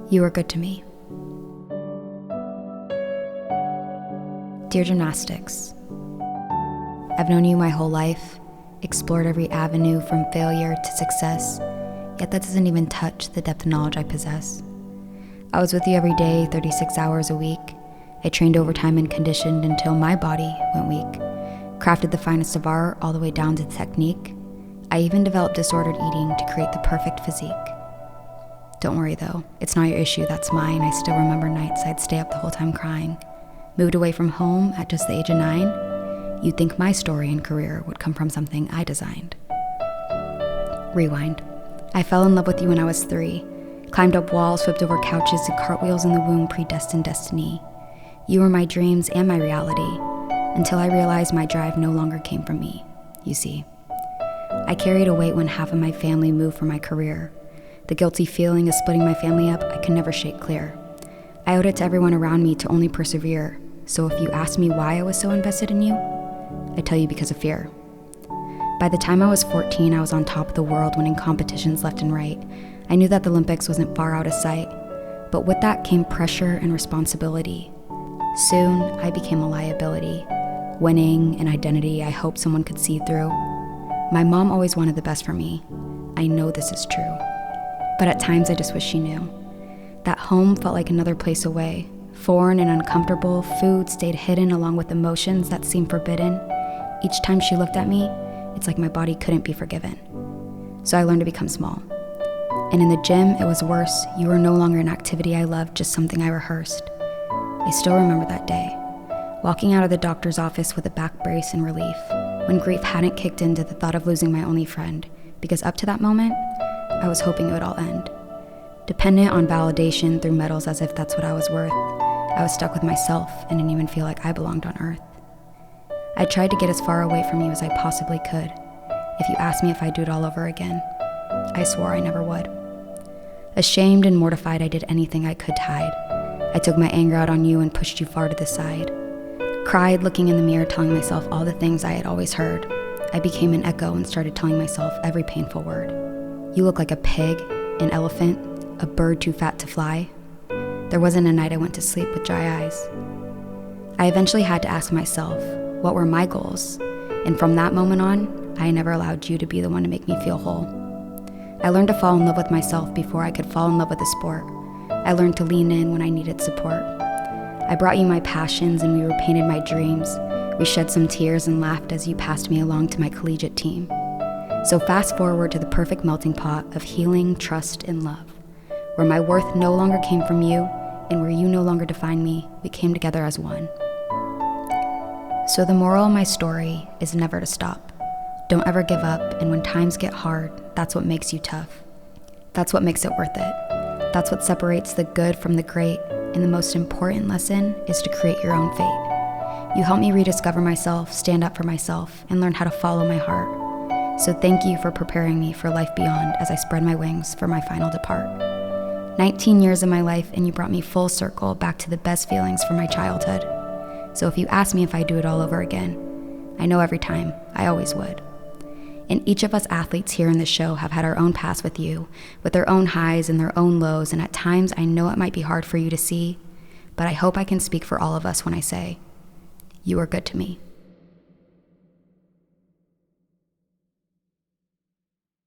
You were good to me. Dear Gymnastics, I've known you my whole life, explored every avenue from failure to success, yet that doesn't even touch the depth of knowledge I possess. I was with you every day, 36 hours a week. I trained overtime and conditioned until my body went weak. Crafted the finest of art all the way down to technique. I even developed disordered eating to create the perfect physique. Don't worry though, it's not your issue, that's mine. I still remember nights I'd stay up the whole time crying. Moved away from home at just the age of 9. You'd think my story and career would come from something I designed. Rewind. I fell in love with you when I was 3. Climbed up walls, flipped over couches, did cartwheels in the womb, predestined destiny. You were my dreams and my reality, until I realized my drive no longer came from me, you see. I carried a weight when half of my family moved for my career. The guilty feeling of splitting my family up, I could never shake clear. I owed it to everyone around me to only persevere. So if you ask me why I was so invested in you, I tell you because of fear. By the time I was 14, I was on top of the world, winning competitions left and right. I knew that the Olympics wasn't far out of sight, but with that came pressure and responsibility. Soon, I became a liability, winning an identity I hoped someone could see through. My mom always wanted the best for me. I know this is true. But at times I just wish she knew. That home felt like another place away. Foreign and uncomfortable, food stayed hidden along with emotions that seemed forbidden. Each time she looked at me, it's like my body couldn't be forgiven. So I learned to become small. And in the gym, it was worse. You were no longer an activity I loved, just something I rehearsed. I still remember that day, walking out of the doctor's office with a back brace in relief, when grief hadn't kicked into the thought of losing my only friend, because up to that moment, I was hoping it would all end. Dependent on validation through medals as if that's what I was worth, I was stuck with myself and didn't even feel like I belonged on earth. I tried to get as far away from you as I possibly could. If you asked me if I'd do it all over again, I swore I never would. Ashamed and mortified, I did anything I could to hide. I took my anger out on you and pushed you far to the side. Cried looking in the mirror, telling myself all the things I had always heard. I became an echo and started telling myself every painful word. You look like a pig, an elephant, a bird too fat to fly. There wasn't a night I went to sleep with dry eyes. I eventually had to ask myself, what were my goals? And from that moment on, I never allowed you to be the one to make me feel whole. I learned to fall in love with myself before I could fall in love with the sport. I learned to lean in when I needed support. I brought you my passions and we repainted my dreams. We shed some tears and laughed as you passed me along to my collegiate team. So fast forward to the perfect melting pot of healing, trust, and love, where my worth no longer came from you and where you no longer defined me. We came together as one. So the moral of my story is never to stop. Don't ever give up, and when times get hard, that's what makes you tough. That's what makes it worth it. That's what separates the good from the great, and the most important lesson is to create your own fate. You helped me rediscover myself, stand up for myself, and learn how to follow my heart. So thank you for preparing me for life beyond as I spread my wings for my final depart. 19 years of my life, and you brought me full circle back to the best feelings from my childhood. So if you ask me if I do it all over again, I know every time, I always would. And each of us athletes here in this show have had our own past with you, with their own highs and their own lows, and at times I know it might be hard for you to see, but I hope I can speak for all of us when I say, you are good to me.